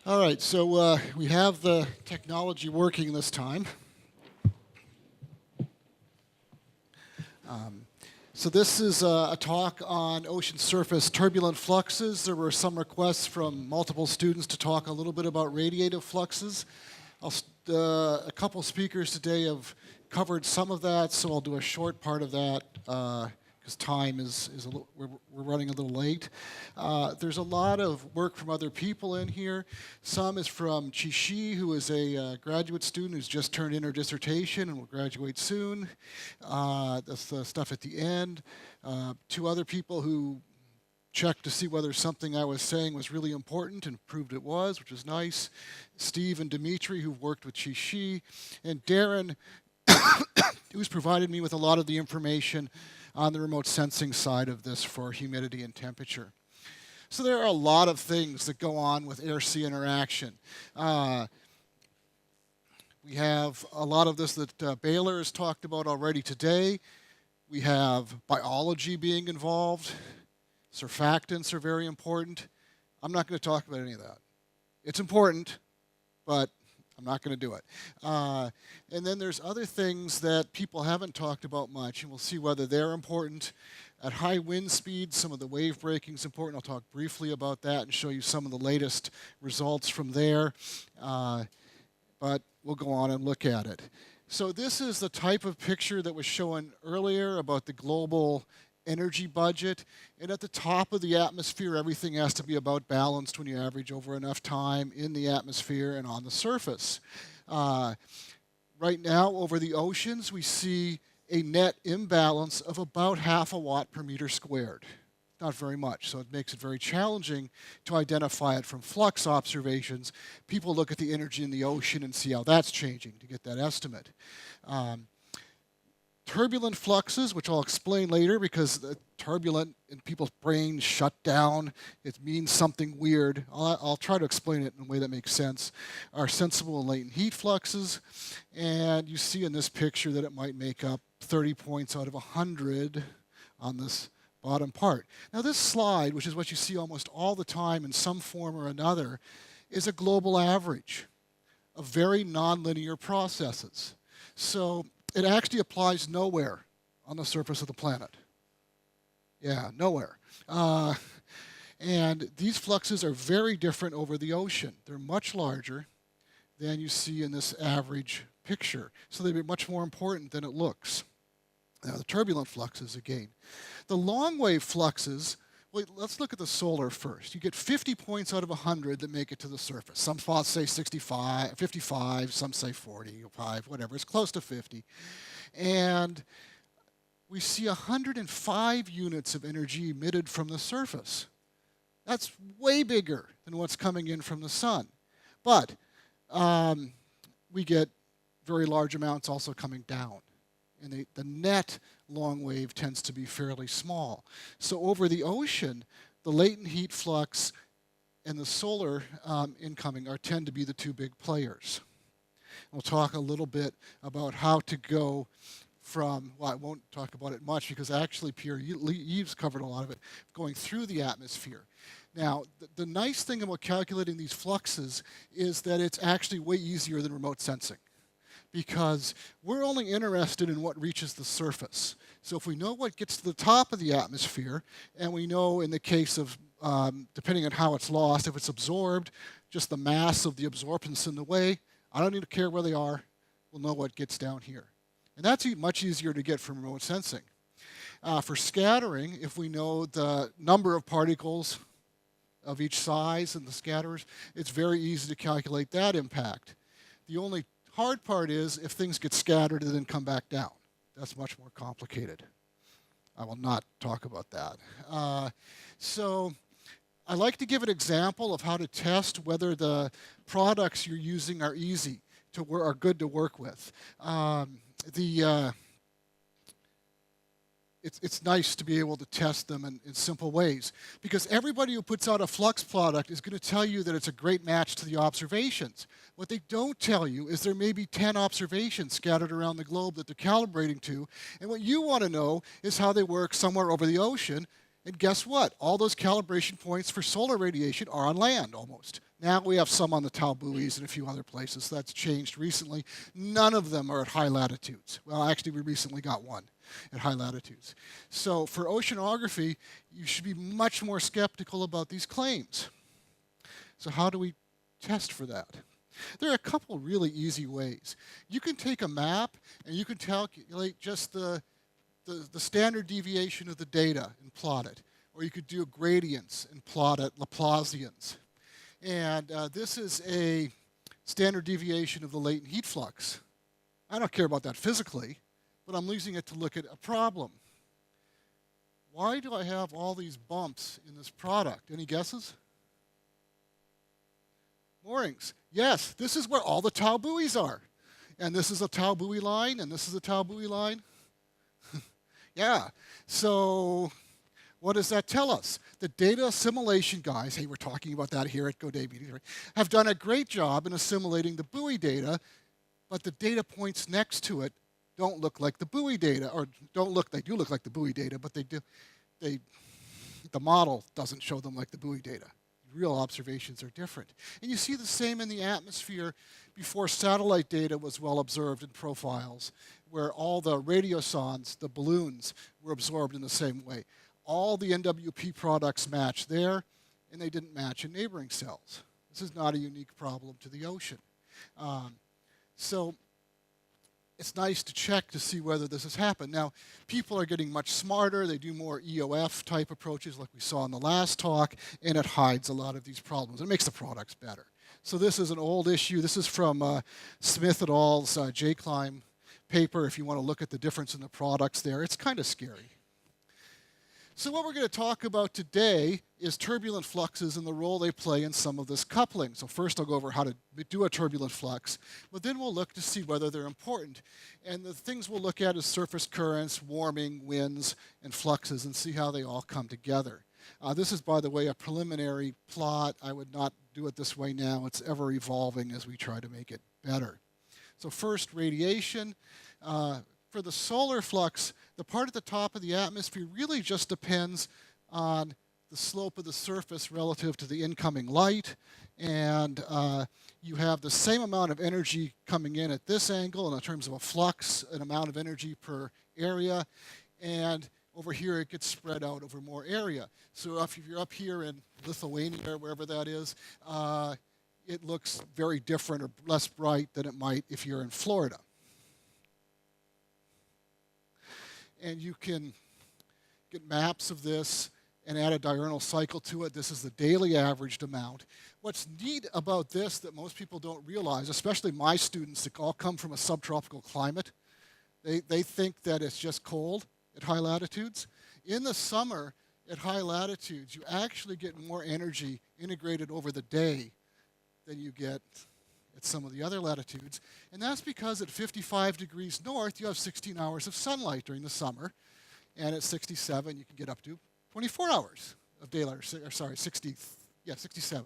All right, so we have the technology working this time. So this is a talk on ocean surface turbulent fluxes. There were some requests from multiple students to talk a little bit about radiative fluxes. A couple speakers today have covered some of that, so I'll do a short part of that because time is a little, we're running a little late. There's a lot of work from other people in here. Some is from Chi-Shi, who is a graduate student who's just turned in her dissertation and will graduate soon. That's the stuff at the end. Two other people who checked to see whether something I was saying was really important and proved it was, which is nice. Steve and Dimitri, who've worked with Chi-Shi, and Darren, who's provided me with a lot of the information on the remote sensing side of this for humidity and temperature. So there are a lot of things that go on with air-sea interaction. We have a lot of this that Baylor has talked about already today. We have biology being involved. Surfactants are very important. I'm not going to talk about any of that. It's important, but I'm not going to do it. And then there's other things that people haven't talked about much, and we'll see whether they're important. At high wind speeds, some of the wave breaking is important. I'll talk briefly about that and show you some of the latest results from there. But we'll go on and look at it. So this is the type of picture that was shown earlier about the global energy budget. And at the top of the atmosphere, everything has to be about balanced when you average over enough time in the atmosphere and on the surface. Right now, over the oceans, we see a net imbalance of about half a watt per meter squared. Not very much, so it makes it very challenging to identify it from flux observations. People look at the energy in the ocean and see how that's changing to get that estimate. Turbulent fluxes, which I'll explain later because the turbulent in people's brains shut down. It means something weird. I'll try to explain it in a way that makes sense. Are sensible and latent heat fluxes. And you see in this picture that it might make up 30 points out of 100 on this bottom part. Now this slide, which is what you see almost all the time in some form or another, is a global average of very nonlinear processes. So it actually applies nowhere on the surface of the planet. Yeah, nowhere. And these fluxes are very different over the ocean. They're much larger than you see in this average picture. So they'd be much more important than it looks. Now the turbulent fluxes again. The long wave fluxes, well, let's look at the solar first. You get 50 points out of 100 that make it to the surface. Some thoughts say 65, 55, some say 45, whatever. It's close to 50. And we see 105 units of energy emitted from the surface. That's way bigger than what's coming in from the sun. But we get very large amounts also coming down. And the net long wave tends to be fairly small. So over the ocean, the latent heat flux and the solar incoming tend to be the two big players. We'll talk a little bit about how to go from, well, I won't talk about it much because actually Pierre Yves covered a lot of it, going through the atmosphere. Now, the nice thing about calculating these fluxes is that it's actually way easier than remote sensing, because we're only interested in what reaches the surface. So if we know what gets to the top of the atmosphere, and we know in the case of, depending on how it's lost, if it's absorbed, just the mass of the absorbance in the way, I don't need to care where they are, we'll know what gets down here. And that's much easier to get from remote sensing. For scattering, if we know the number of particles of each size in the scatterers, it's very easy to calculate that impact. The only hard part is if things get scattered and then come back down. That's much more complicated. I will not talk about that. So I like to give an example of how to test whether the products you're using are easy to work, are good to work with. It's nice to be able to test them in simple ways, because everybody who puts out a flux product is going to tell you that it's a great match to the observations. What they don't tell you is there may be 10 observations scattered around the globe that they're calibrating to, and what you want to know is how they work somewhere over the ocean. And guess what? All those calibration points for solar radiation are on land almost. Now we have some on the Tau buoys and a few other places. So that's changed recently. None of them are at high latitudes. Well, actually, we recently got one at high latitudes. So for oceanography, you should be much more skeptical about these claims. So how do we test for that? There are a couple really easy ways. You can take a map and you can calculate just the standard deviation of the data and plot it. Or you could do gradients and plot it, Laplacians. And this is a standard deviation of the latent heat flux. I don't care about that physically, but I'm using it to look at a problem. Why do I have all these bumps in this product? Any guesses? Moorings. Yes, this is where all the Tau buoys are. And this is a Tau buoy line, and this is a Tau buoy line. Yeah, so what does that tell us? The data assimilation guys, hey, we're talking about that here at GoDay Meetings, right, have done a great job in assimilating the buoy data, but the data points next to it don't look like the buoy data, or they do look like the buoy data, but the model doesn't show them like the buoy data. Real observations are different. And you see the same in the atmosphere before satellite data was well observed in profiles, where all the radiosondes, the balloons, were absorbed in the same way. All the NWP products match there, and they didn't match in neighboring cells. This is not a unique problem to the ocean. So it's nice to check to see whether this has happened. Now, people are getting much smarter. They do more EOF type approaches like we saw in the last talk, and it hides a lot of these problems. It makes the products better. So this is an old issue. This is from Smith et al.'s J-Climb paper. If you want to look at the difference in the products there, it's kind of scary. So what we're going to talk about today is turbulent fluxes and the role they play in some of this coupling. So first I'll go over how to do a turbulent flux, but then we'll look to see whether they're important. And the things we'll look at is surface currents, warming, winds, and fluxes, and see how they all come together. This is, by the way, a preliminary plot. I would not do it this way now. It's ever evolving as we try to make it better. So first, radiation. For the solar flux, the part at the top of the atmosphere really just depends on the slope of the surface relative to the incoming light. And you have the same amount of energy coming in at this angle in terms of a flux, an amount of energy per area. And over here, it gets spread out over more area. So if you're up here in Lithuania, or wherever that is, it looks very different or less bright than it might if you're in Florida. And you can get maps of this and add a diurnal cycle to it. This is the daily averaged amount. What's neat about this that most people don't realize, especially my students that all come from a subtropical climate, they think that it's just cold at high latitudes. In the summer, at high latitudes, you actually get more energy integrated over the day than you get at some of the other latitudes. And that's because at 55 degrees north, you have 16 hours of sunlight during the summer. And at 67, you can get up to 24 hours of daylight, or sorry, 67.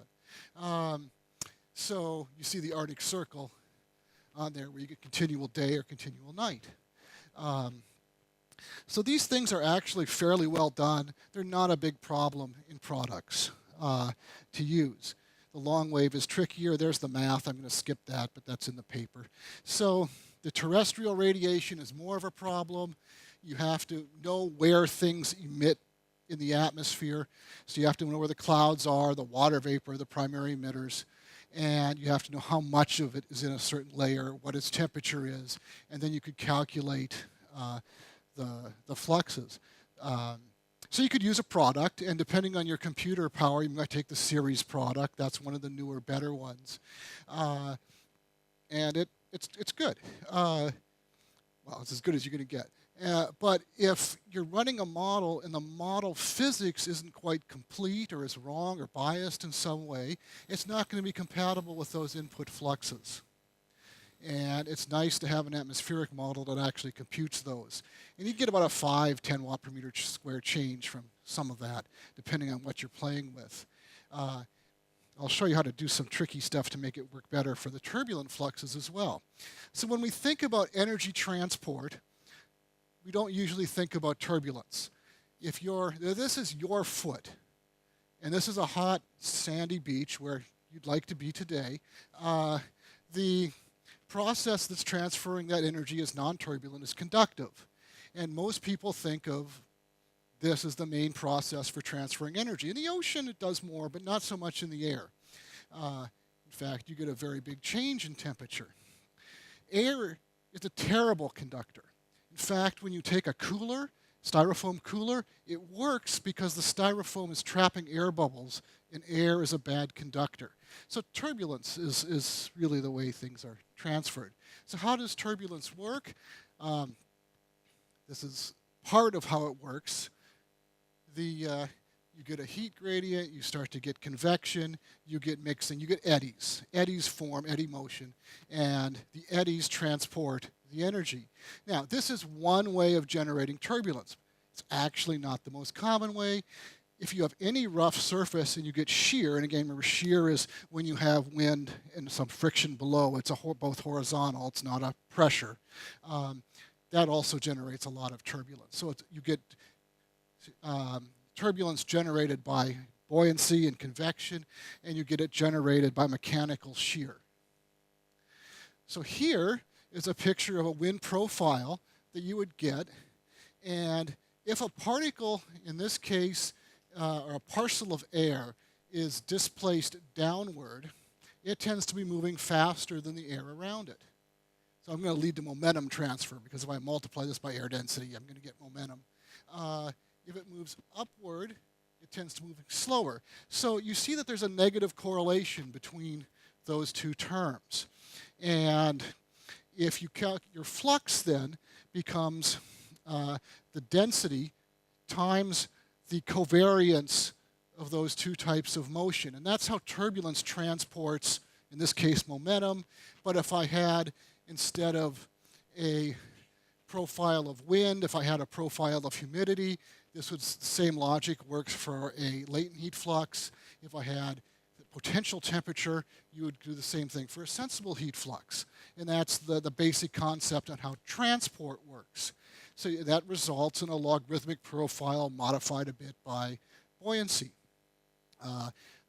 So you see the Arctic Circle on there where you get continual day or continual night. So these things are actually fairly well done. They're not a big problem in products to use. The long wave is trickier. There's the math. I'm going to skip that, but that's in the paper. So the terrestrial radiation is more of a problem. You have to know where things emit in the atmosphere. So you have to know where the clouds are, the water vapor, the primary emitters. And you have to know how much of it is in a certain layer, what its temperature is. And then you could calculate the fluxes. So you could use a product, and depending on your computer power, you might take the series product. That's one of the newer, better ones. And it's good. Well, it's as good as you're going to get. But if you're running a model and the model physics isn't quite complete or is wrong or biased in some way, it's not going to be compatible with those input fluxes. And it's nice to have an atmospheric model that actually computes those. And you get about a 5-10 watt per meter square change from some of that, depending on what you're playing with. I'll show you how to do some tricky stuff to make it work better for the turbulent fluxes as well. So when we think about energy transport, we don't usually think about turbulence. This is your foot, and this is a hot, sandy beach where you'd like to be today, the process that's transferring that energy is non-turbulent, is conductive. And most people think of this as the main process for transferring energy. In the ocean, it does more, but not so much in the air. In fact, you get a very big change in temperature. Air is a terrible conductor. In fact, when you take a cooler, styrofoam cooler, it works because the styrofoam is trapping air bubbles, and air is a bad conductor. So turbulence is really the way things are transferred. So how does turbulence work? This is part of how it works. You get a heat gradient, you start to get convection, you get mixing, you get eddies. Eddies form eddy motion, and the eddies transport the energy. Now, this is one way of generating turbulence. It's actually not the most common way. If you have any rough surface and you get shear, and again, remember, shear is when you have wind and some friction below. It's both horizontal, it's not a pressure. That also generates a lot of turbulence. So you get turbulence generated by buoyancy and convection, and you get it generated by mechanical shear. So here is a picture of a wind profile that you would get, and if a particle, in this case, or a parcel of air, is displaced downward, it tends to be moving faster than the air around it. So I'm going to lead to momentum transfer, because if I multiply this by air density, I'm going to get momentum. If it moves upward, it tends to move slower. So you see that there's a negative correlation between those two terms. And if you calculate, your flux then becomes the density times the covariance of those two types of motion. And that's how turbulence transports, in this case, momentum. But if I had, instead of a profile of wind, if I had a profile of humidity, the same logic works for a latent heat flux. If I had the potential temperature, you would do the same thing for a sensible heat flux. And that's the basic concept on how transport works. So that results in a logarithmic profile modified a bit by buoyancy.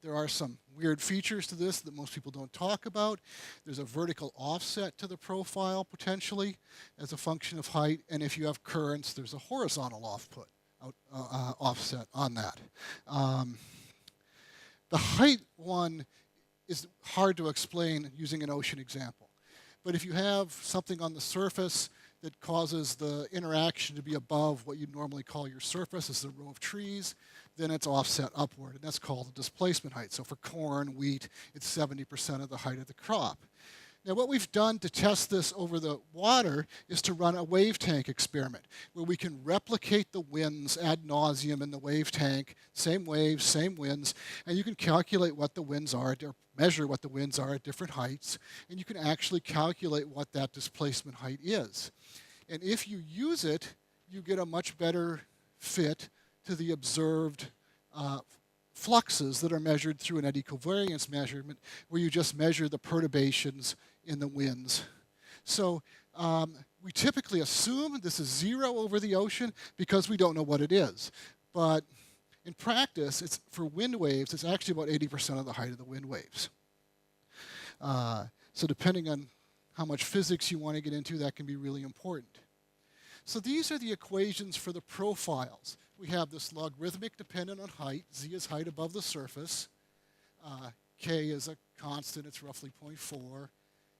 There are some weird features to this that most people don't talk about. There's a vertical offset to the profile, potentially, as a function of height. And if you have currents, there's a horizontal offset on that. The height one is hard to explain using an ocean example. But if you have something on the surface that causes the interaction to be above what you'd normally call your surface, as a row of trees, then it's offset upward, and that's called the displacement height. So for corn, wheat, it's 70% of the height of the crop. Now, what we've done to test this over the water is to run a wave tank experiment, where we can replicate the winds ad nauseum in the wave tank, same waves, same winds, and you can calculate what the winds are, or measure what the winds are at different heights, and you can actually calculate what that displacement height is. And if you use it, you get a much better fit to the observed fluxes that are measured through an eddy covariance measurement, where you just measure the perturbations in the winds. So we typically assume this is 0 over the ocean because we don't know what it is. But in practice, for wind waves, it's actually about 80% of the height of the wind waves. So depending on how much physics you want to get into, that can be really important. So these are the equations for the profiles. We have this logarithmic dependent on height. Z is height above the surface. K is a constant. It's roughly 0.4.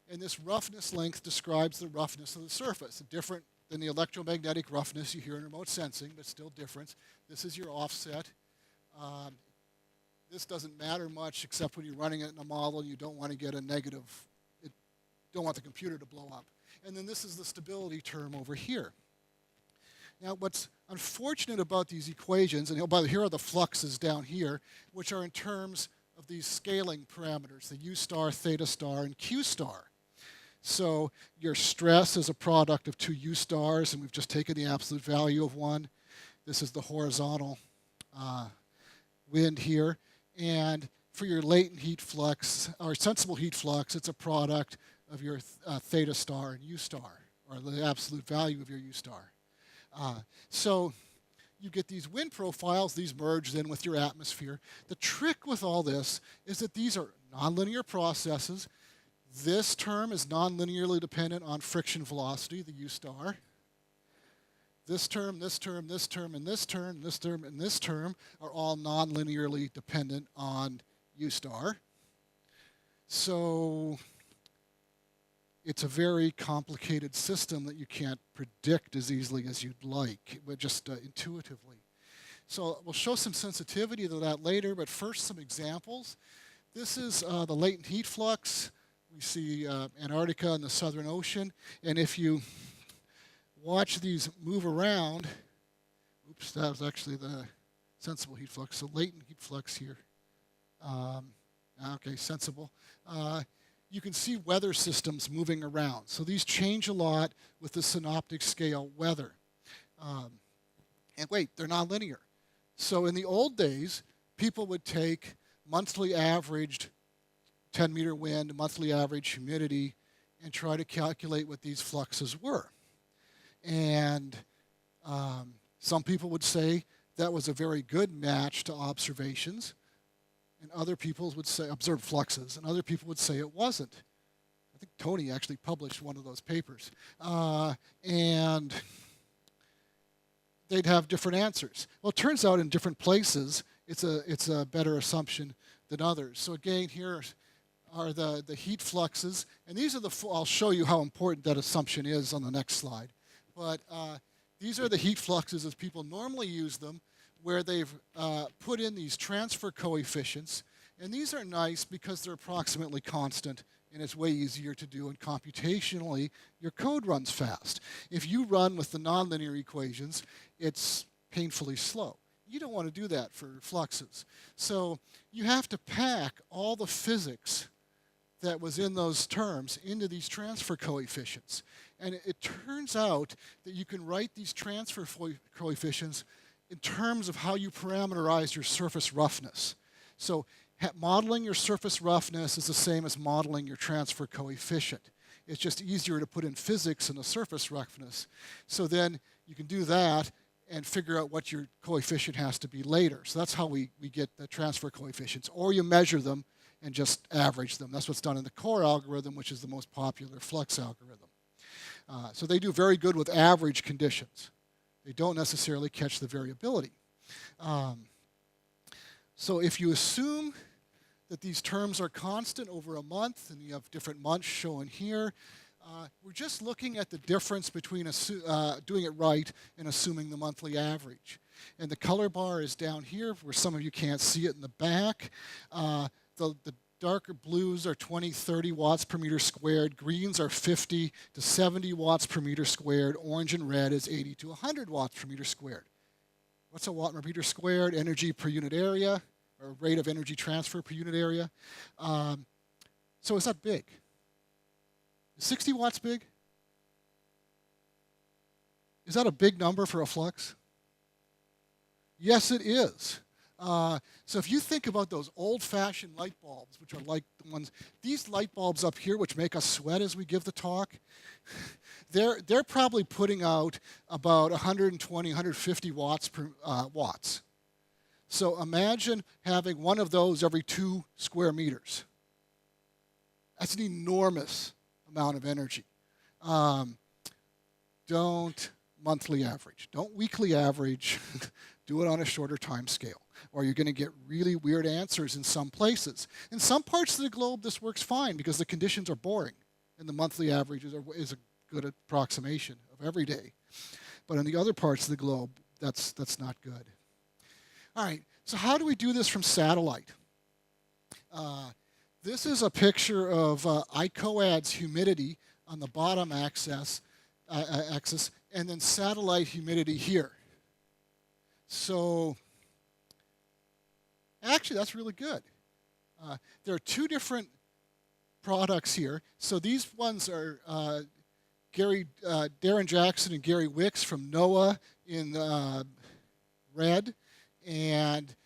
And this roughness length describes the roughness of the surface, different than the electromagnetic roughness you hear in remote sensing, but still different. This is your offset. This doesn't matter much except when you're running it in a model and you don't want to get a negative, don't want the computer to blow up. And then this is the stability term over here. Now, what's unfortunate about these equations, and here are the fluxes down here, which are in terms of these scaling parameters, the U star, theta star, and Q star. So your stress is a product of two U stars, and we've just taken the absolute value of one. This is the horizontal wind here. And for your latent heat flux, or sensible heat flux, it's a product of your theta star and U star, or the absolute value of your U star. So you get these wind profiles, these merge then with your atmosphere. The trick with all this is that these are nonlinear processes. This term is nonlinearly dependent on friction velocity, the u star. This term, this term, this term, and this term, this term, and this term are all nonlinearly dependent on u star. So it's a very complicated system that you can't predict as easily as you'd like, but just intuitively. So we'll show some sensitivity to that later, but first some examples. This is the latent heat flux. We see Antarctica and the Southern Ocean, and if you watch these move around, oops, that was actually the sensible heat flux, so latent heat flux here. Okay, sensible. You can see weather systems moving around. So these change a lot with the synoptic scale weather. And wait, they're nonlinear. So in the old days, people would take monthly averaged 10-meter wind, monthly average humidity, and try to calculate what these fluxes were. And some people would say that was a very good match to observations, and other people would say, observed fluxes, and other people would say it wasn't. I think Tony actually published one of those papers. And they'd have different answers. Well, it turns out in different places, it's a better assumption than others. So again, here are the heat fluxes, and these are I'll show you how important that assumption is on the next slide. But these are the heat fluxes as people normally use them, where they've put in these transfer coefficients, and these are nice because they're approximately constant, and it's way easier to do, and computationally, your code runs fast. If you run with the nonlinear equations, it's painfully slow. You don't want to do that for fluxes. So you have to pack all the physics that was in those terms into these transfer coefficients. And it turns out that you can write these transfer coefficients in terms of how you parameterize your surface roughness. So modeling your surface roughness is the same as modeling your transfer coefficient. It's just easier to put in physics in the surface roughness. So then you can do that and figure out what your coefficient has to be later. So that's how we get the transfer coefficients. Or you measure them and just average them. That's what's done in the core algorithm, which is the most popular flux algorithm. So they do very good with average conditions. They don't necessarily catch the variability. So if you assume that these terms are constant over a month, and you have different months shown here, we're just looking at the difference between doing it right and assuming the monthly average. And the color bar is down here, where some of you can't see it in the back. The darker blues are 20, 30 watts per meter squared. Greens are 50 to 70 watts per meter squared. Orange and red is 80 to 100 watts per meter squared. What's a watt per meter squared? Energy per unit area, or rate of energy transfer per unit area. So is that big? Is 60 watts big? Is that a big number for a flux? Yes, it is. So if you think about those old-fashioned light bulbs, which are like the ones, these light bulbs up here, which make us sweat as we give the talk, they're probably putting out about 120, 150 watts per watts. So imagine having one of those every 2 square meters. That's an enormous amount of energy. Don't monthly average. Don't weekly average. Do it on a shorter time scale, or you're going to get really weird answers in some places. In some parts of the globe, this works fine because the conditions are boring, and the monthly average is a good approximation of every day. But in the other parts of the globe, that's not good. All right, so how do we do this from satellite? This is a picture of ICOAD's humidity on the bottom axis, and then satellite humidity here. So actually, that's really good. There are 2 different products here. So these ones are Darren Jackson and Gary Wicks from NOAA in red, and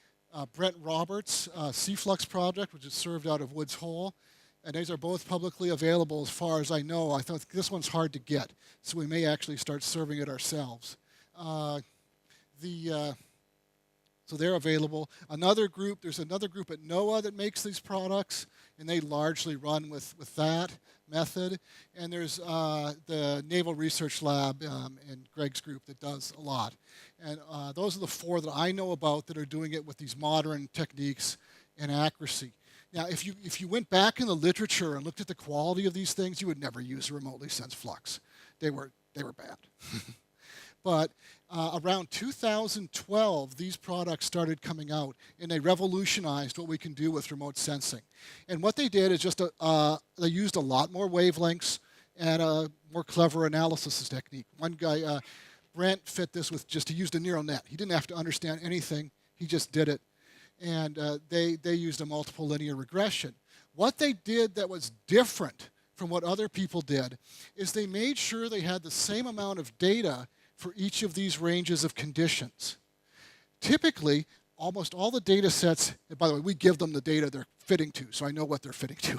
Brent Roberts' CFlux project, which is served out of Woods Hole. And these are both publicly available as far as I know. I thought this one's hard to get, so we may actually start serving it ourselves. So they're available. There's another group at NOAA that makes these products, and they largely run with that method. And there's the Naval Research Lab and Greg's group that does a lot. And those are the 4 that I know about that are doing it with these modern techniques and accuracy. Now, if you went back in the literature and looked at the quality of these things, you would never use a remotely sensed flux. They were bad. But around 2012, these products started coming out, and they revolutionized what we can do with remote sensing. And what they did is just they used a lot more wavelengths and a more clever analysis technique. One guy, Brent, fit this with he used a neural net. He didn't have to understand anything. He just did it. And they used a multiple linear regression. What they did that was different from what other people did is they made sure they had the same amount of data for each of these ranges of conditions. Typically, almost all the data sets, and by the way, we give them the data they're fitting to, so I know what they're fitting to.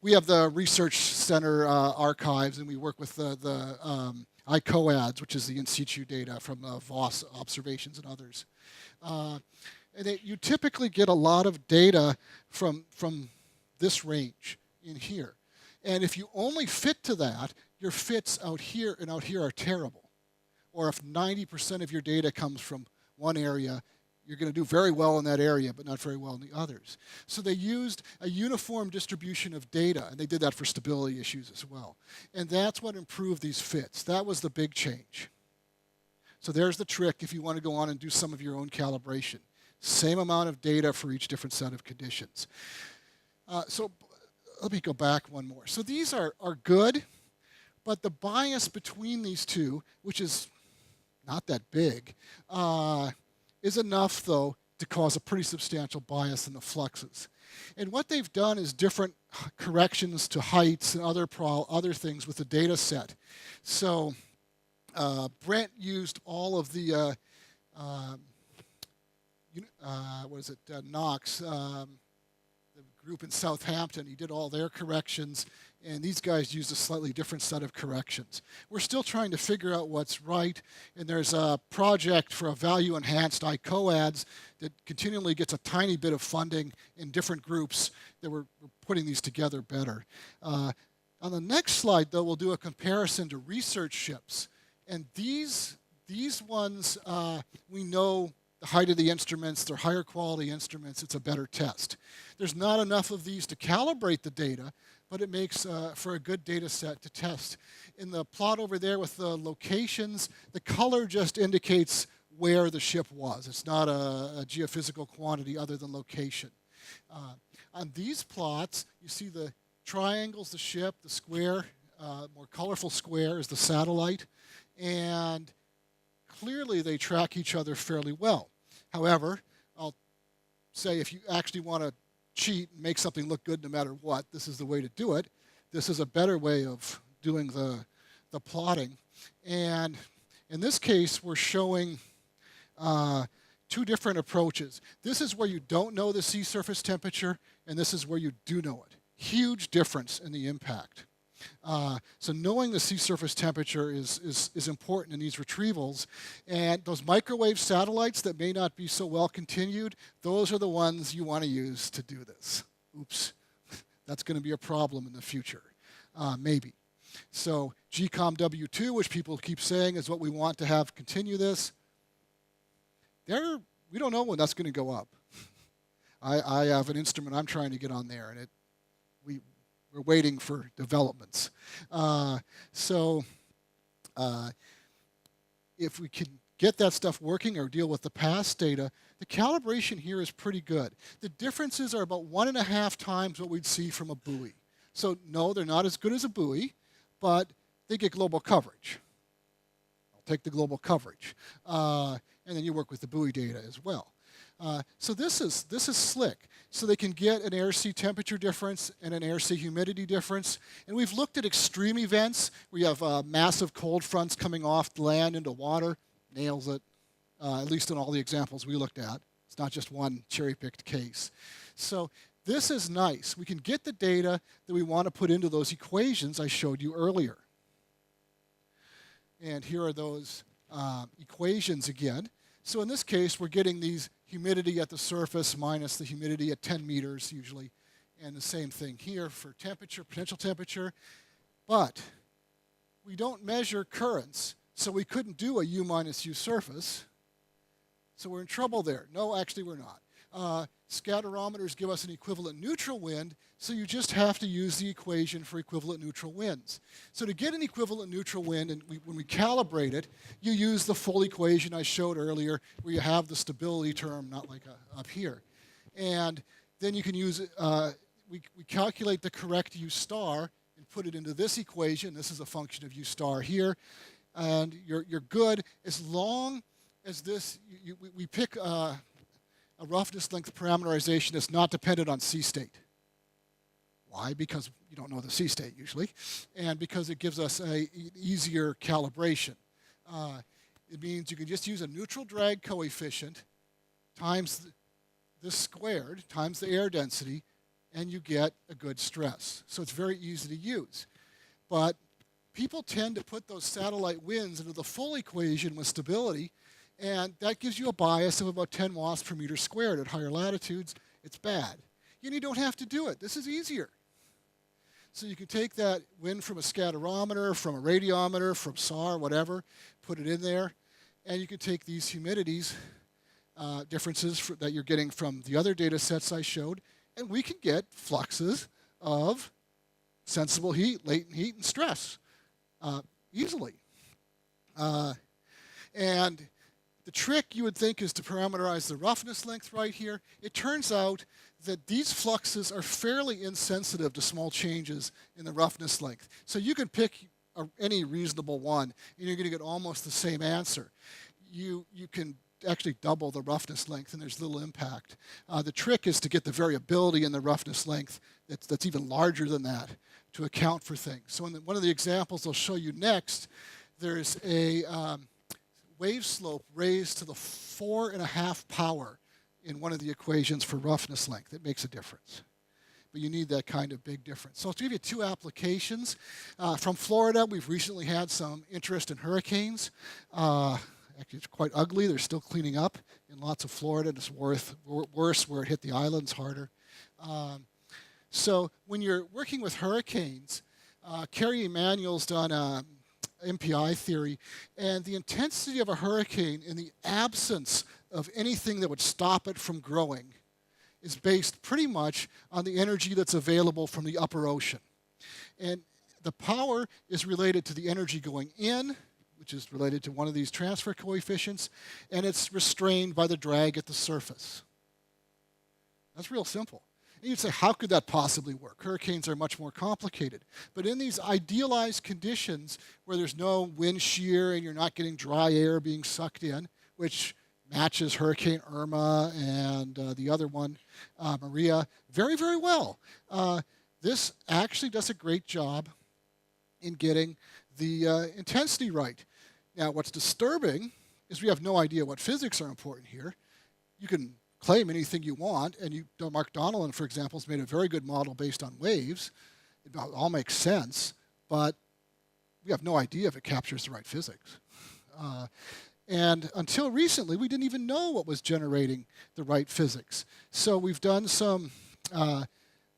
We have the Research Center archives, and we work with the ICOADS, which is the in situ data from VOS observations and others. You typically get a lot of data from this range in here. And if you only fit to that, your fits out here and out here are terrible. Or if 90% of your data comes from one area, you're going to do very well in that area, but not very well in the others. So they used a uniform distribution of data, and they did that for stability issues as well. And that's what improved these fits. That was the big change. So there's the trick if you want to go on and do some of your own calibration. Same amount of data for each different set of conditions. So let me go back one more. So these are good, but the bias between these two, which is not that big, is enough, though, to cause a pretty substantial bias in the fluxes. And what they've done is different corrections to heights and other things with the data set. So Brent used all of the, Knox, the group in Southampton. He did all their corrections, and these guys used a slightly different set of corrections. We're still trying to figure out what's right, and there's a project for a value-enhanced ICOADS that continually gets a tiny bit of funding in different groups that we're putting these together better. On the next slide, though, we'll do a comparison to research ships. And these ones, we know the height of the instruments, they're higher quality instruments, it's a better test. There's not enough of these to calibrate the data, but it makes for a good data set to test. In the plot over there with the locations, the color just indicates where the ship was. It's not a geophysical quantity other than location. On these plots, you see the triangle's the ship, the square, more colorful square is the satellite, and clearly they track each other fairly well. However, I'll say if you actually want to cheat and make something look good no matter what, this is the way to do it. This is a better way of doing the plotting. And in this case, we're showing two different approaches. This is where you don't know the sea surface temperature, and this is where you do know it. Huge difference in the impact. So knowing the sea surface temperature is important in these retrievals. And those microwave satellites that may not be so well continued, those are the ones you want to use to do this. Oops, that's going to be a problem in the future, maybe. So GCOM W2, which people keep saying is what we want to have continue this, we don't know when that's going to go up. I have an instrument I'm trying to get on there, and we're waiting for developments. If we can get that stuff working or deal with the past data, the calibration here is pretty good. The differences are about 1.5 times what we'd see from a buoy. So no, they're not as good as a buoy, but they get global coverage. I'll take the global coverage. And then you work with the buoy data as well. So this is slick. So they can get an air-sea temperature difference and an air-sea humidity difference. And we've looked at extreme events. We have massive cold fronts coming off the land into water. Nails it, at least in all the examples we looked at. It's not just one cherry-picked case. So this is nice. We can get the data that we want to put into those equations I showed you earlier. And here are those equations again. So in this case, we're getting these humidity at the surface minus the humidity at 10 meters usually. And the same thing here for temperature, potential temperature. But we don't measure currents, so we couldn't do a U minus U surface. So we're in trouble there. No, actually we're not. Scatterometers give us an equivalent neutral wind, so you just have to use the equation for equivalent neutral winds. So to get an equivalent neutral wind, and when we calibrate it, you use the full equation I showed earlier, where you have the stability term, not like up here. And then you can use, we calculate the correct U star and put it into this equation. This is a function of U star here. And you're good as long as this, we pick a roughness length parameterization that's not dependent on C state. Why? Because you don't know the C state usually, and because it gives us an easier calibration. It means you can just use a neutral drag coefficient times this squared times the air density, and you get a good stress. So it's very easy to use. But people tend to put those satellite winds into the full equation with stability, and that gives you a bias of about 10 watts per meter squared. At higher latitudes, it's bad. And you don't have to do it. This is easier. So you can take that wind from a scatterometer, from a radiometer, from SAR, whatever, put it in there, and you can take these humidities differences that you're getting from the other data sets I showed, and we can get fluxes of sensible heat, latent heat, and stress easily. And the trick you would think is to parameterize the roughness length right here. It turns out that these fluxes are fairly insensitive to small changes in the roughness length. So you can pick any reasonable one, and you're going to get almost the same answer. You can actually double the roughness length, and there's little impact. The trick is to get the variability in the roughness length that's even larger than that to account for things. So in one of the examples I'll show you next, there's a wave slope raised to the 4.5 power in one of the equations for roughness length. It makes a difference. But you need that kind of big difference. So to give you two applications, from Florida, we've recently had some interest in hurricanes. Actually, it's quite ugly. They're still cleaning up in lots of Florida. It's worse where it hit the islands harder. So when you're working with hurricanes, Kerry Emanuel's done MPI theory, and the intensity of a hurricane in the absence of anything that would stop it from growing is based pretty much on the energy that's available from the upper ocean. And the power is related to the energy going in, which is related to one of these transfer coefficients, and it's restrained by the drag at the surface. That's real simple. And you'd say, how could that possibly work? Hurricanes are much more complicated. But in these idealized conditions where there's no wind shear and you're not getting dry air being sucked in, which matches Hurricane Irma and the other one, Maria, very, very well. This actually does a great job in getting the intensity right. Now, what's disturbing is we have no idea what physics are important here. You can claim anything you want, and Mark Donnellan, for example, has made a very good model based on waves. It all makes sense, but we have no idea if it captures the right physics. And until recently, we didn't even know what was generating the right physics. So we've done some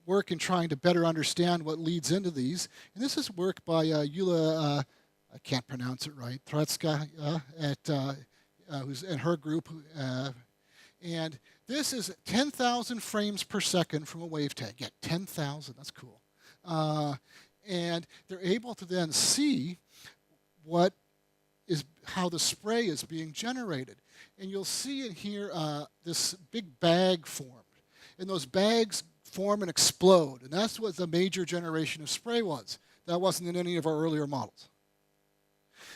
work in trying to better understand what leads into these. And this is work by Yulia, I can't pronounce it right, Tretska, who's in her group. And this is 10,000 frames per second from a wave tank. Yeah, 10,000, that's cool. And they're able to then see how the spray is being generated. And you'll see in here this big bag formed. And those bags form and explode. And that's what the major generation of spray was. That wasn't in any of our earlier models.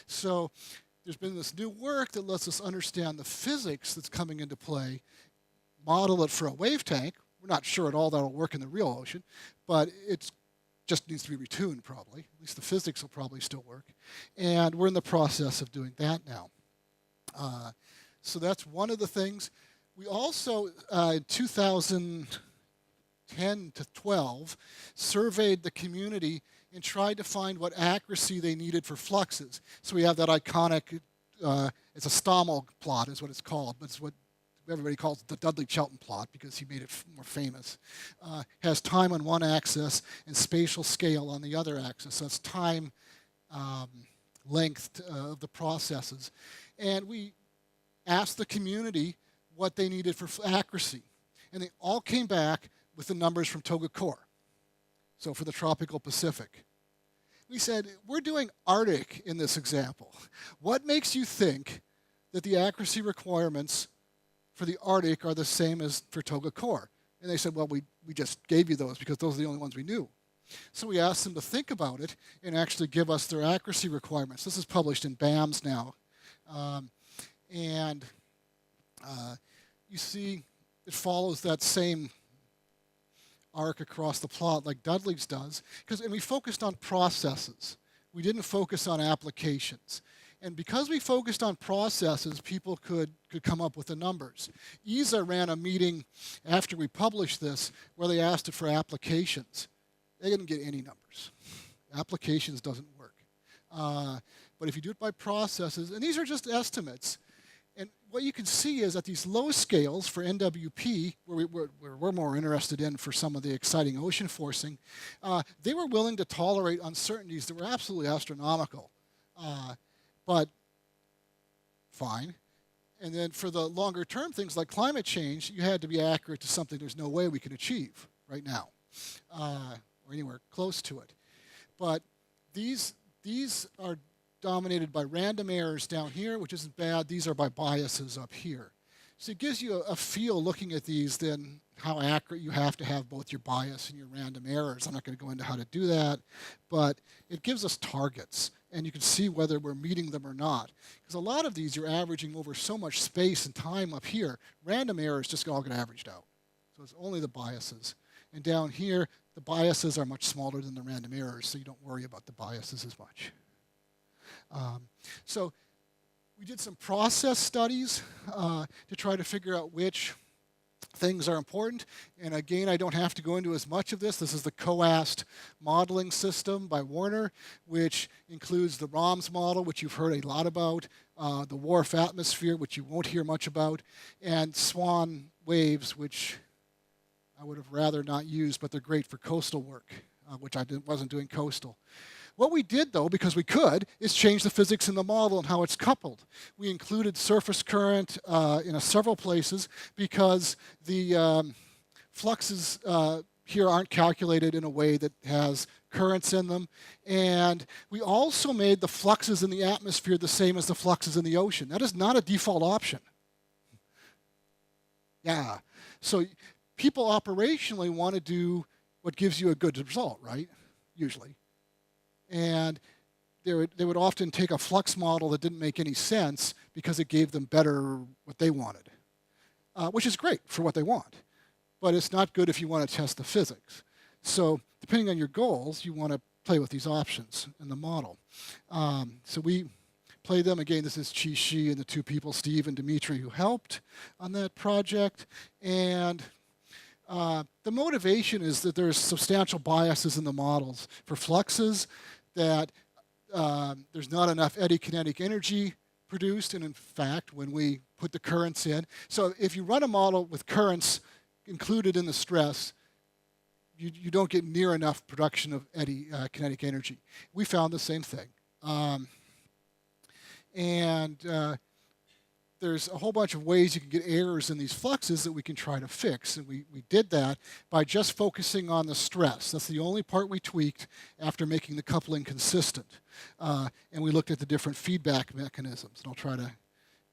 So there's been this new work that lets us understand the physics that's coming into play, model it for a wave tank. We're not sure at all that'll work in the real ocean, but it just needs to be retuned probably. At least the physics will probably still work. And we're in the process of doing that now. So that's one of the things. We also, in 2010 to 12, surveyed the community and tried to find what accuracy they needed for fluxes. So we have that iconic, it's a Stommel plot is what it's called, but it's what everybody calls it the Dudley-Chelton plot because he made it more famous, has time on one axis and spatial scale on the other axis. So it's time length of the processes. And we asked the community what they needed for accuracy. And they all came back with the numbers from Togakor, so for the tropical Pacific. We said, we're doing Arctic in this example. What makes you think that the accuracy requirements for the Arctic are the same as for Togakor? And they said, well, we just gave you those because those are the only ones we knew. So we asked them to think about it and actually give us their accuracy requirements. This is published in BAMS now. You see it follows that same arc across the plot like Dudley's does, and we focused on processes. We didn't focus on applications. And because we focused on processes, people could come up with the numbers. ESA ran a meeting after we published this where they asked it for applications. They didn't get any numbers. Applications doesn't work. But if you do it by processes, and these are just estimates, and what you can see is at these low scales for NWP, where we're more interested in for some of the exciting ocean forcing, they were willing to tolerate uncertainties that were absolutely astronomical. But fine. And then for the longer term things like climate change, you had to be accurate to something there's no way we can achieve right now, or anywhere close to it. But these are dominated by random errors down here, which isn't bad. These are by biases up here. So it gives you a feel looking at these then how accurate you have to have both your bias and your random errors. I'm not going to go into how to do that, but it gives us targets, and you can see whether we're meeting them or not. Because a lot of these you're averaging over so much space and time up here. Random errors just all get averaged out. So it's only the biases. And down here, the biases are much smaller than the random errors, so you don't worry about the biases as much. So we did some process studies to try to figure out which things are important. And again, I don't have to go into as much of this. This is the COAST modeling system by Warner, which includes the ROMS model, which you've heard a lot about, the WRF atmosphere, which you won't hear much about, and SWAN waves, which I would have rather not used, but they're great for coastal work, which I wasn't doing coastal. What we did, though, because we could, is change the physics in the model and how it's coupled. We included surface current in several places because the fluxes here aren't calculated in a way that has currents in them. And we also made the fluxes in the atmosphere the same as the fluxes in the ocean. That is not a default option. Yeah. So people operationally want to do what gives you a good result, right? Usually. And they would often take a flux model that didn't make any sense because it gave them better what they wanted, which is great for what they want. But it's not good if you want to test the physics. So depending on your goals, you want to play with these options in the model. So we play them. Again, this is Chi Shi and the two people, Steve and Dimitri, who helped on that project. And the motivation is that there's substantial biases in the models. For fluxes, that there's not enough eddy kinetic energy produced, and in fact, when we put the currents in, so if you run a model with currents included in the stress, you don't get near enough production of eddy kinetic energy. We found the same thing. There's a whole bunch of ways you can get errors in these fluxes that we can try to fix. And we did that by just focusing on the stress. That's the only part we tweaked after making the coupling consistent. And we looked at the different feedback mechanisms. And I'll try to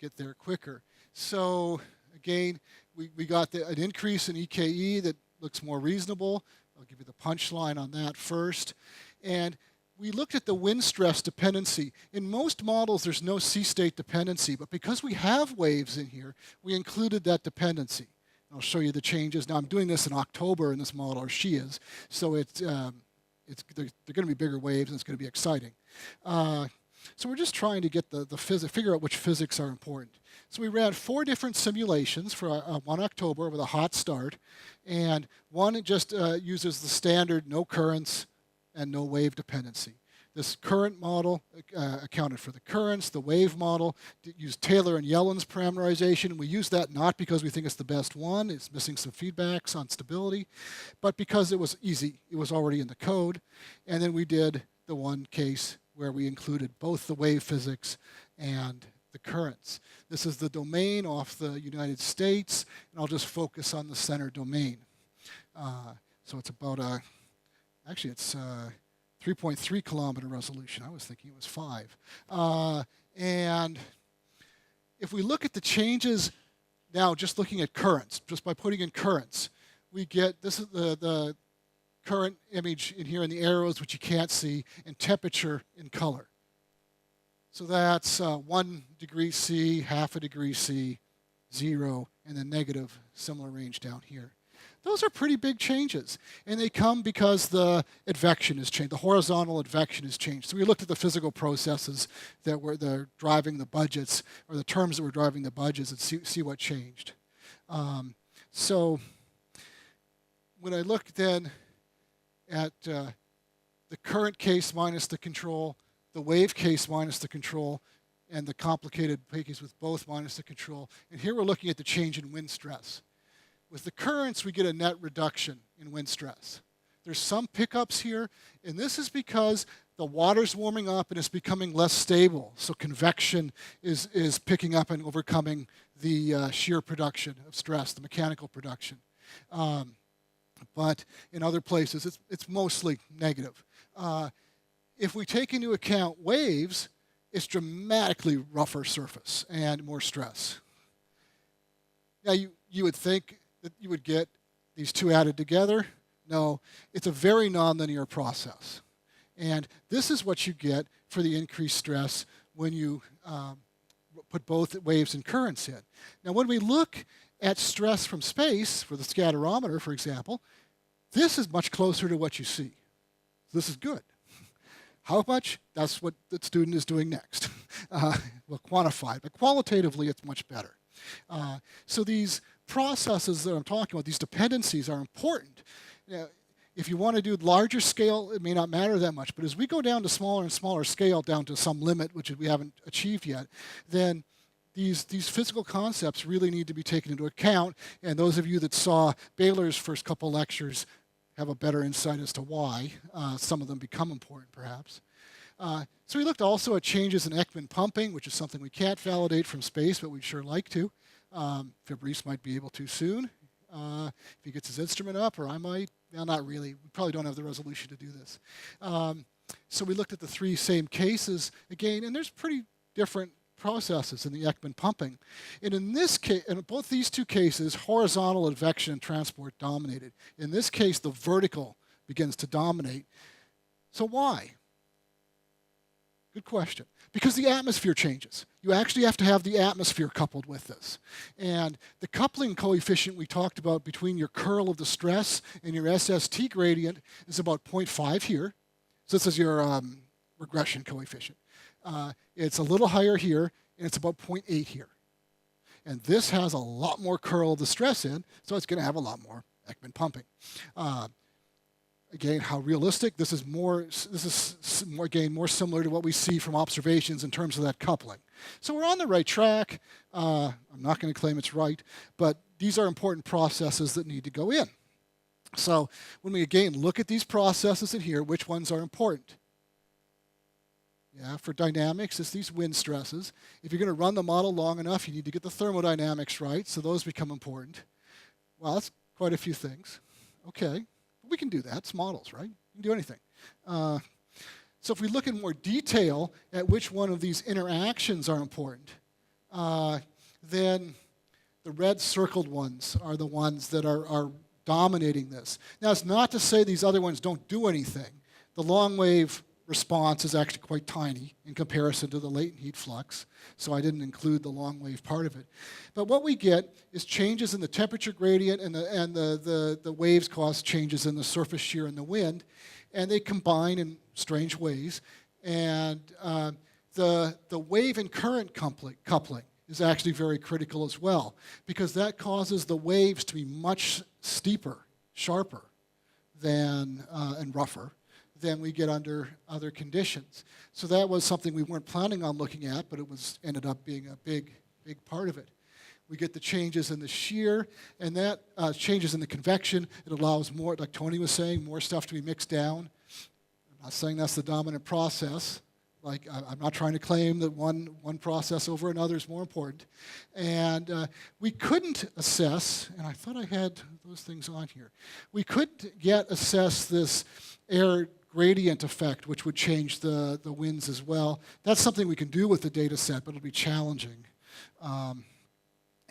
get there quicker. So again, we got an increase in EKE that looks more reasonable. I'll give you the punchline on that first. And we looked at the wind stress dependency. In most models, there's no sea state dependency, but because we have waves in here, we included that dependency. I'll show you the changes. Now, I'm doing this in October in this model, or she is, so they're going to be bigger waves, and it's going to be exciting. So we're just trying to get the physics, figure out which physics are important. So we ran 4 different simulations for 1 October with a hot start, and one just uses the standard no currents and no wave dependency. This current model accounted for the currents. The wave model used Taylor and Yellen's parameterization. We use that not because we think it's the best one. It's missing some feedbacks on stability, but because it was easy. It was already in the code. And then we did the one case where we included both the wave physics and the currents. This is the domain off the United States, and I'll just focus on the center domain. So it's about actually it's 3.3 kilometer resolution. I was thinking it was 5. And if we look at the changes now, just looking at currents, just by putting in currents, we get, this is the current image in here in the arrows, which you can't see, and temperature in color. So that's 1 degree C, half a degree C, 0, and then negative, similar range down here. Those are pretty big changes, and they come because the advection has changed. The horizontal advection has changed. So we looked at the physical processes that were driving the budgets, or the terms that were driving the budgets, and see what changed. So when I look then at the current case minus the control, the wave case minus the control, and the complicated case with both minus the control, and here we're looking at the change in wind stress. With the currents, we get a net reduction in wind stress. There's some pickups here, and this is because the water's warming up and it's becoming less stable. So convection is picking up and overcoming the shear production of stress, the mechanical production. But in other places, it's mostly negative. If we take into account waves, it's dramatically rougher surface and more stress. Now, you would think that you would get these two added together. No, it's a very nonlinear process. And this is what you get for the increased stress when you put both waves and currents in. Now, when we look at stress from space, for the scatterometer, for example, this is much closer to what you see. This is good. How much? That's what the student is doing next. We'll quantify it, but qualitatively, it's much better. So these processes that I'm talking about, these dependencies are important. If you want to do larger scale, it may not matter that much, but as we go down to smaller and smaller scale, down to some limit, which we haven't achieved yet, then these physical concepts really need to be taken into account, and those of you that saw Baylor's first couple lectures have a better insight as to why some of them become important, perhaps. So we looked also at changes in Ekman pumping, which is something we can't validate from space, but we'd sure like to. Fabrice might be able to soon, if he gets his instrument up, or I might. Well, not really. We probably don't have the resolution to do this. So we looked at the three same cases again, and there's pretty different processes in the Ekman pumping. And in this case, in both these two cases, horizontal advection and transport dominated. In this case, the vertical begins to dominate. So why? Good question. Because the atmosphere changes. You actually have to have the atmosphere coupled with this. And the coupling coefficient we talked about between your curl of the stress and your SST gradient is about 0.5 here. So this is your regression coefficient. It's a little higher here, and it's about 0.8 here. And this has a lot more curl of the stress in, so it's going to have a lot more Ekman pumping. Again, how realistic? This is more similar to what we see from observations in terms of that coupling. So we're on the right track. I'm not going to claim it's right, but these are important processes that need to go in. So when we again look at these processes in here, which ones are important? Yeah, for dynamics, it's these wind stresses. If you're going to run the model long enough, you need to get the thermodynamics right, so those become important. Well, that's quite a few things. Okay. We can do that. It's models, right? You can do anything. So if we look in more detail at which one of these interactions are important, then the red circled ones are the ones that are dominating this. Now, it's not to say these other ones don't do anything. The long wave response is actually quite tiny in comparison to the latent heat flux, so I didn't include the long wave part of it. But what we get is changes in the temperature gradient, and the waves cause changes in the surface shear and the wind, and they combine in strange ways. And the wave and current coupling is actually very critical as well, because that causes the waves to be much steeper, sharper, and rougher than we get under other conditions. So that was something we weren't planning on looking at, but it ended up being a big part of it. We get the changes in the shear, and that changes in the convection. It allows more, like Tony was saying, more stuff to be mixed down. I'm not saying that's the dominant process. Like, I'm not trying to claim that one process over another is more important. And we couldn't assess, and I thought I had those things on here. We couldn't yet assess this air gradient effect, which would change the winds as well. That's something we can do with the data set, but it'll be challenging.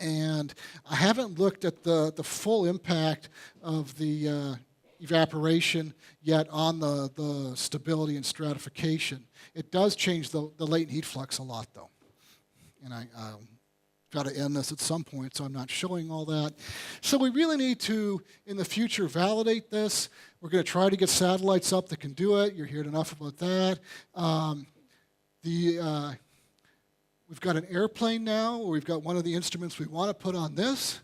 And I haven't looked at the full impact of the evaporation yet on the stability and stratification. It does change the latent heat flux a lot, though. And I've got to end this at some point, so I'm not showing all that. So we really need to, in the future, validate this. We're going to try to get satellites up that can do it. You heard enough about that. We've got an airplane now, where we've got one of the instruments we want to put on this.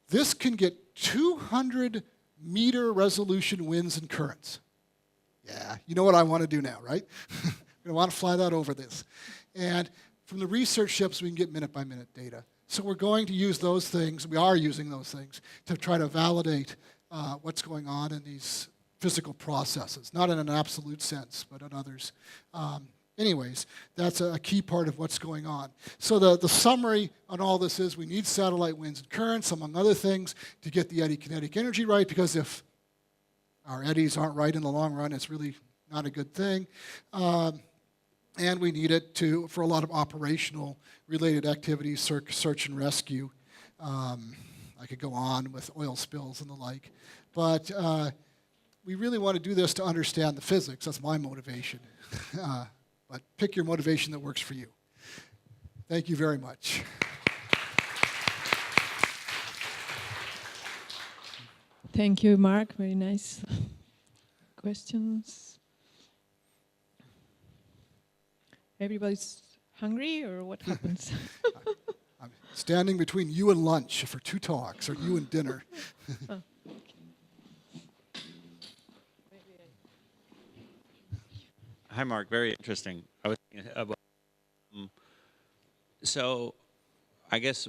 This can get 200-meter resolution winds and currents. Yeah, you know what I want to do now, right? I want to fly that over this. And from the research ships, we can get minute-by-minute data. So we're going to use those things, we are using those things, to try to validate what's going on in these physical processes. Not in an absolute sense, but in others. Anyways, that's a key part of what's going on. So the summary on all this is we need satellite winds and currents, among other things, to get the eddy kinetic energy right, because if our eddies aren't right in the long run, it's really not a good thing. And we need it for a lot of operational related activities, search and rescue. I could go on with oil spills and the like. But we really want to do this to understand the physics. That's my motivation. But pick your motivation that works for you. Thank you very much. Thank you, Mark. Very nice questions. Everybody's hungry, or what happens? I'm standing between you and lunch for 2 talks, or you and dinner. Oh. Hi, Mark. Very interesting. I was thinking about, so I guess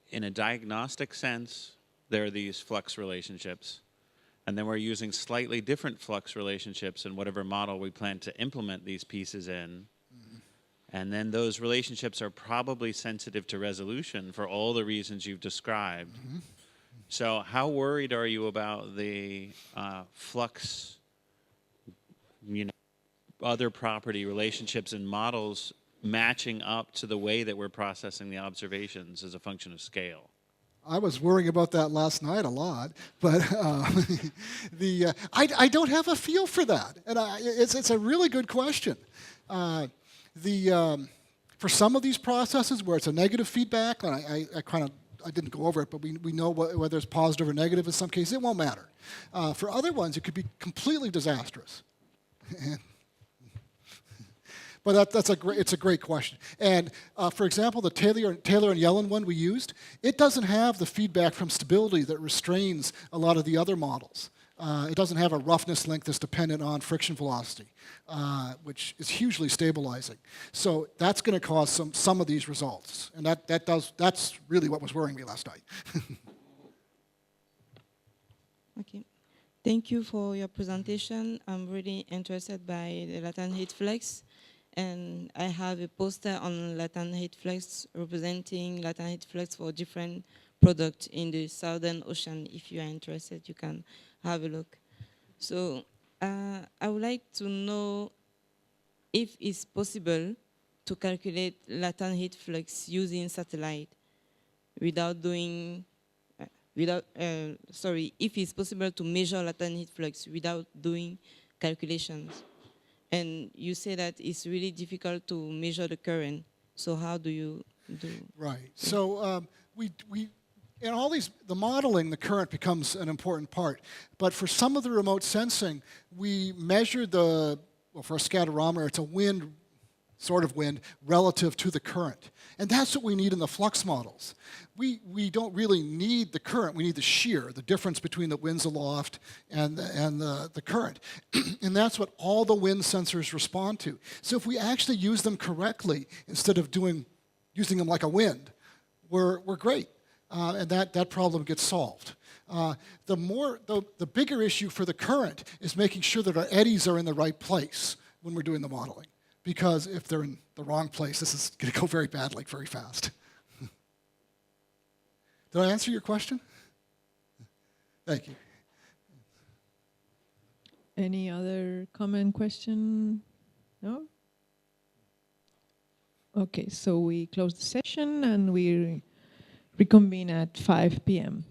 in a diagnostic sense, there are these flux relationships, and then we're using slightly different flux relationships in whatever model we plan to implement these pieces in. Mm-hmm. And then those relationships are probably sensitive to resolution for all the reasons you've described. Mm-hmm. So how worried are you about the flux, other property relationships and models matching up to the way that we're processing the observations as a function of scale? I was worrying about that last night a lot, but I don't have a feel for that, and it's a really good question. For some of these processes where it's a negative feedback, and I didn't go over it, but we know whether it's positive or negative in some cases, it won't matter. For other ones, it could be completely disastrous. But it's a great question. And for example, the Taylor and Yellen one we used, it doesn't have the feedback from stability that restrains a lot of the other models. It doesn't have a roughness link that's dependent on friction velocity, which is hugely stabilizing. So that's going to cause some of these results. And that's really what was worrying me last night. Okay. Thank you for your presentation. I'm really interested by the latent heat flux. And I have a poster on latent heat flux representing latent heat flux for different products in the Southern Ocean. If you are interested, you can have a look. So I would like to know if it's possible to calculate latent heat flux using satellite without doing, if it's possible to measure latent heat flux without doing calculations. And you say that it's really difficult to measure the current. So how do you do? Right. So in all these, the modeling, the current becomes an important part. But for some of the remote sensing, we measure for a scatterometer, it's a wind sort of wind relative to the current. And that's what we need in the flux models. We don't really need the current, we need the shear, the difference between the winds aloft and the current. And that's what all the wind sensors respond to. So if we actually use them correctly, instead of using them like a wind, we're great. And that problem gets solved. The bigger issue for the current is making sure that our eddies are in the right place when we're doing the modeling. Because if they're in the wrong place, this is going to go very badly, very fast. Did I answer your question? Thank you. Any other comment, question? No? Okay, so we close the session and we reconvene at 5 p.m.